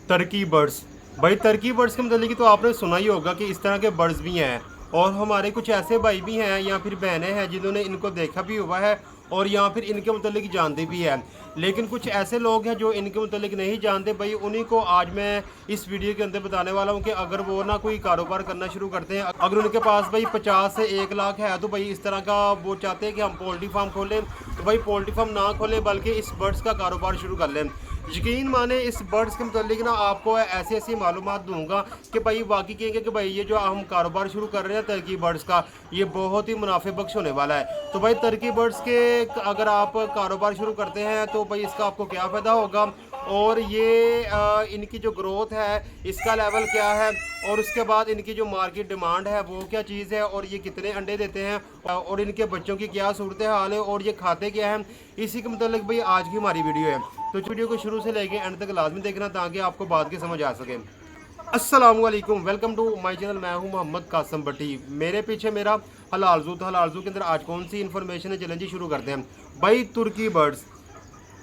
Turkey birds. भाई Turkey birds के मतलब कि तो आपने सुना ही होगा कि इस तरह के बर्ड्स भी हैं, और हमारे कुछ ऐसे भाई भी हैं या फिर बहनें हैं जिन्होंने इनको देखा भी हुआ है और या फिर इनके मतलब जानते भी हैं। लेकिन कुछ ऐसे लोग हैं जो इनके मतलब नहीं जानते। भाई उन्हीं को आज मैं इस वीडियो के अंदर बताने वाला हूँ कि अगर वो ना कोई कारोबार करना शुरू करते हैं, अगर उनके पास भाई 50 से 1 लाख है, तो भाई इस तरह का वो चाहते हैं कि हम पोल्ट्री फार्म खोलें, तो भाई पोल्ट्री फार्म ना खोलें बल्कि इस बर्ड्स का कारोबार शुरू कर लें। यकीन माने इस बर्ड्स के मतलब ना आपको ऐसी ऐसी मालूमात दूंगा कि भाई वाकई कहेंगे कि भाई ये जो हम कारोबार शुरू कर रहे हैं टर्की बर्ड्स का, ये बहुत ही मुनाफे बख्श होने वाला है। तो भाई टर्की बर्ड्स के अगर आप कारोबार शुरू करते हैं तो भाई इसका आपको क्या फ़ायदा होगा, और ये इनकी जो ग्रोथ है इसका लेवल क्या है, और उसके बाद इनकी जो मार्केट डिमांड है वो क्या चीज़ है, और ये कितने अंडे देते हैं, और इनके बच्चों की क्या सूरत हाल है, और ये खाते क्या हैं, इसी के मतलब भाई आज की हमारी वीडियो है। तो वीडियो को शुरू से लेके एंड तक लाजमी देखना ताकि आपको बात की समझ आ सके। अस्सलाम वालेकुम, वेलकम टू माय चैनल। मैं हूं मोहम्मद कासम भट्टी। मेरे पीछे मेरा हलालजू। तो हलालजू के अंदर आज कौन सी इन्फॉर्मेशन है, चलें जी शुरू करते हैं। भाई तुर्की बर्ड्स,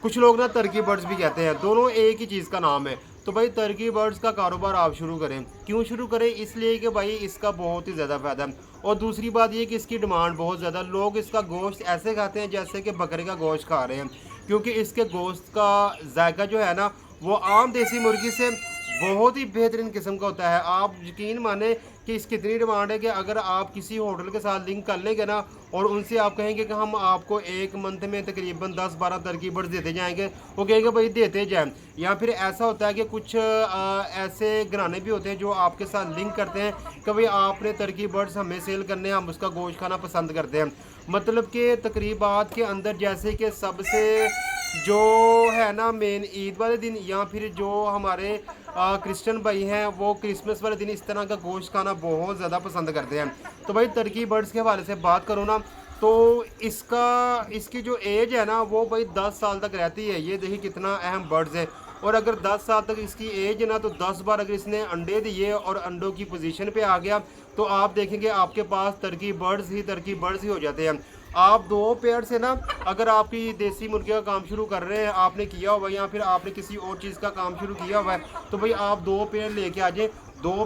कुछ लोग ना टर्की बर्ड्स भी कहते हैं, दोनों एक ही चीज़ का नाम है। तो भाई टर्की बर्ड्स का कारोबार आप शुरू करें। क्यों शुरू करें? इसलिए कि भाई इसका बहुत ही ज़्यादा फ़ायदा है, और दूसरी बात ये कि इसकी डिमांड बहुत ज़्यादा। लोग इसका गोश्त ऐसे खाते हैं जैसे कि बकरे का गोश्त खा रहे हैं, क्योंकि इसके गोश्त का जायका जो है ना वो आम देसी मुर्गी से बहुत ही बेहतरीन किस्म का होता है। आप यकीन माने कि इसकी इतनी डिमांड है कि अगर आप किसी होटल के साथ लिंक कर लेंगे ना और उनसे आप कहेंगे कि हम आपको एक मंथ में तकरीबन 10-12 टर्की बर्ड्स देते जाएंगे, वो कहेंगे भाई देते जाएं। या फिर ऐसा होता है कि कुछ ऐसे घराने भी होते हैं जो आपके साथ लिंक करते हैं कि भाई आपने टर्की बर्ड्स हमें सेल करने, हम उसका गोश्त खाना पसंद करते हैं। मतलब कि तकरीबात के अंदर जैसे कि सबसे जो है ना मेन ईद वाले दिन, या फिर जो हमारे क्रिश्चियन भाई हैं वो क्रिसमस वाले दिन इस तरह का गोश्त खाना बहुत ज़्यादा पसंद करते हैं। तो भाई टर्की बर्ड्स के हवाले से बात करो ना, तो इसकी जो एज है ना वो भाई 10 साल तक रहती है। ये देखिए कितना अहम बर्ड्स है। और अगर 10 साल तक इसकी एज है ना, तो 10 बार अगर इसने अंडे दिए और अंडों की पोजीशन पे आ गया तो आप देखेंगे आपके पास टर्की बर्ड्स ही हो जाते हैं। आप 2 पेयर से ना, अगर आपकी देसी मुर्गी का काम शुरू कर रहे हैं, आपने किया हुआ या फिर आपने किसी और चीज़ का काम शुरू किया हुआ है, तो भाई आप 2 पेयर लेके आ जाए। 2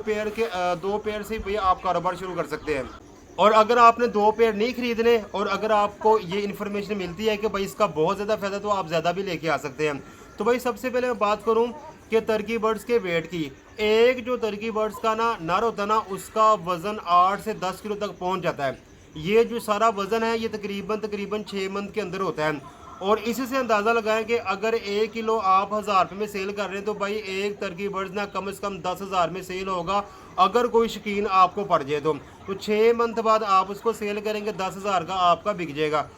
पेयर से भाई आप कारोबार शुरू कर सकते हैं। और अगर आपने 2 पेयर नहीं खरीदने और अगर आपको ये इन्फॉर्मेशन मिलती है कि भाई इसका बहुत ज़्यादा फ़ायदा, तो आप ज़्यादा भी लेके आ सकते हैं। तो भाई सबसे पहले मैं बात करूं कि टर्की बर्ड्स के वेट की। एक जो टर्की बर्ड्स का ना नर होता है ना, उसका वज़न 8 से 10 किलो तक पहुंच जाता है। ये जो सारा वज़न है ये तकरीबन 6 मंथ के अंदर होता है। और इसी से अंदाज़ा लगाएं कि अगर 1 किलो आप 1000 रुपये में सेल कर रहे हैं, तो भाई एक टर्की बर्ड्स ना कम से कम 10,000 में सेल होगा, अगर कोई शौकीन आपको पड़ जाए तो 6 मंथ बाद आप उसको सेल करेंगे, 10,000 का आपका बिक जाएगा।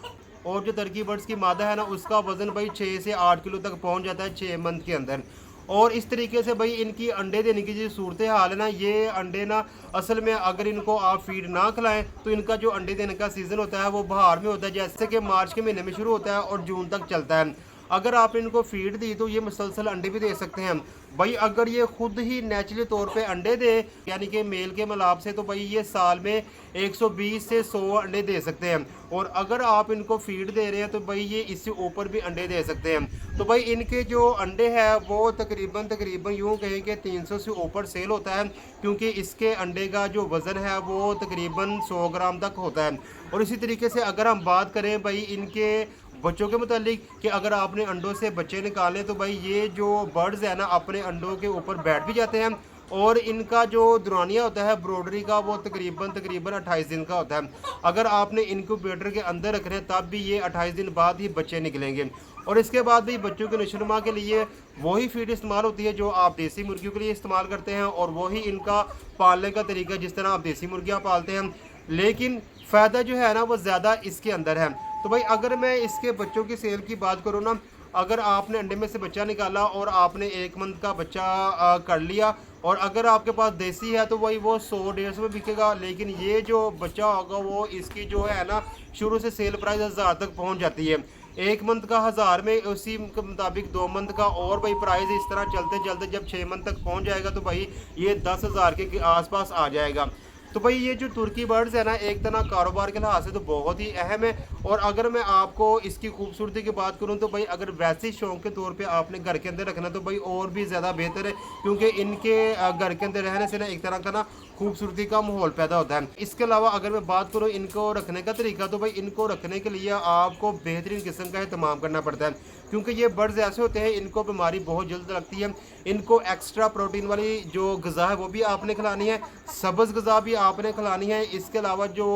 और जो टर्की बर्ड्स की मादा है ना, उसका वज़न भाई 6 से 8 किलो तक पहुंच जाता है 6 मंथ के अंदर। और इस तरीके से भाई इनकी अंडे देने की जो सूरत हाल है ना, ये अंडे ना असल में अगर इनको आप फीड ना खिलाएं तो इनका जो अंडे देने का सीज़न होता है वो बाहर में होता है, जैसे कि मार्च के महीने में शुरू होता है और जून तक चलता है। अगर आप इनको फीड दी तो ये मुसलसल अंडे भी दे सकते हैं। भाई अगर ये खुद ही नेचुरली तौर पे अंडे दे, यानी कि मेल के मिलाप से, तो भाई ये साल में 120 से 100 अंडे दे सकते हैं। और अगर आप इनको फीड दे रहे हैं तो भाई ये इससे ऊपर भी अंडे दे सकते हैं। तो भाई इनके जो अंडे हैं वो तकरीबन यूँ कहें कि 300 से ऊपर सेल होता है, क्योंकि इसके अंडे का जो वज़न है वो तकरीबन 100 ग्राम तक होता है। और इसी तरीके से अगर हम बात करें भाई इनके बच्चों के मुतालिक कि अगर आपने अंडों से बच्चे निकाले, तो भाई ये जो बर्ड्स है ना अपने अंडों के ऊपर बैठ भी जाते हैं। और इनका जो दुरानिया होता है ब्रॉडरी का, वो तकरीबन 28 दिन का होता है। अगर आपने इनक्यूबेटर के अंदर रख रहे हैं तब भी ये 28 दिन बाद ही बच्चे निकलेंगे। और इसके बाद भी बच्चों के नशोनुमा के लिए वही फीड इस्तेमाल होती है जो आप देसी मुर्गियों के लिए इस्तेमाल करते हैं, और वही इनका पालने का तरीका जिस तरह आप देसी मुर्गियाँ पालते हैं। लेकिन फ़ायदा जो है ना वो ज़्यादा इसके अंदर है। तो भाई अगर मैं इसके बच्चों की सेल की बात करूँ ना, अगर आपने अंडे में से बच्चा निकाला और आपने 1 मंथ का बच्चा कर लिया, और अगर आपके पास देसी है तो वही वो 100-150 में बिकेगा। लेकिन ये जो बच्चा होगा वो इसकी जो है ना शुरू से सेल प्राइस 1000 तक पहुंच जाती है। 1 मंथ का 1000 में, उसी के मुताबिक 2 मंथ का और भाई प्राइस इस तरह चलते चलते जब 6 मंथ तक पहुंच जाएगा तो भाई ये 10,000 के आसपास आ जाएगा। तो भाई ये जो तुर्की बर्ड्स है ना, एक तरह कारोबार के लिहाज से तो बहुत ही अहम है। और अगर मैं आपको इसकी खूबसूरती की बात करूं तो भाई अगर वैसे शौक के तौर पे आपने घर के अंदर रखना तो भाई और भी ज़्यादा बेहतर है, क्योंकि इनके घर के अंदर रहने से ना एक तरह का ना खूबसूरती का माहौल पैदा होता है। इसके अलावा अगर मैं बात करूँ इनको रखने का तरीका, तो भाई इनको रखने के लिए आपको बेहतरीन किस्म का एहतमाम करना पड़ता है, क्योंकि ये बर्ड्स ऐसे होते हैं इनको बीमारी बहुत जल्द लगती है। इनको एक्स्ट्रा प्रोटीन वाली जो गज़ा है वो भी आपने खिलानी है, सब्ज़ गज़ा भी आपने खिलानी है। इसके अलावा जो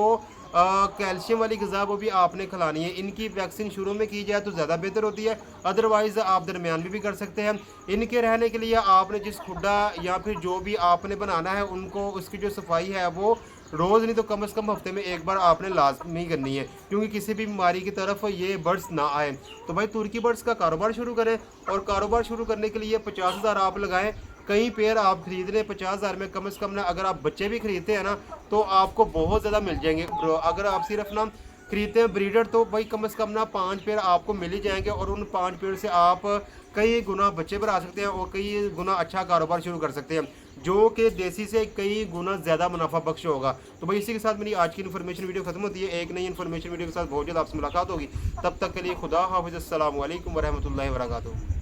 कैल्शियम वाली गज़ा वो भी आपने खिलानी है। इनकी वैक्सीन शुरू में की जाए तो ज़्यादा बेहतर होती है, अदरवाइज़ आप दरमियान में भी कर सकते हैं। इनके रहने के लिए आपने जिस खुड्डा या फिर जो भी आपने बनाना है उनको उसकी जो सफाई है वो रोज़ नहीं तो कम से कम हफ्ते में एक बार आपने लाजमी करनी है, क्योंकि किसी भी बीमारी की तरफ ये बर्ड्स ना आए। तो भाई तुर्की बर्ड्स का कारोबार शुरू करें, और कारोबार शुरू करने के लिए 50,000 आप लगाएं। कई पेयर आप खरीद रहे 50,000 में, कम से कम ना अगर आप बच्चे भी खरीदते हैं ना तो आपको बहुत ज़्यादा मिल जाएंगे। अगर आप सिर्फ ना खरीदते हैं ब्रीडर तो भाई कम से कम ना 5 पेयर आपको मिल ही जाएंगे, और उन 5 पेयर से आप कई गुना बच्चे बढ़ा सकते हैं और कई गुना अच्छा कारोबार शुरू कर सकते हैं, जो कि देसी से कई गुना ज़्यादा मुनाफा बख्श होगा। तो भाई इसी के साथ मेरी आज की इन्फॉर्मेशन वीडियो खत्म होती है। एक नई इन्फॉर्मेशन वीडियो के साथ बहुत जल्द आपसे मुलाकात होगी। तब तक के लिए खुदा हाफिज़, अस्सलाम वालेकुम वरहमतुल्लाहि वबरकातुहू।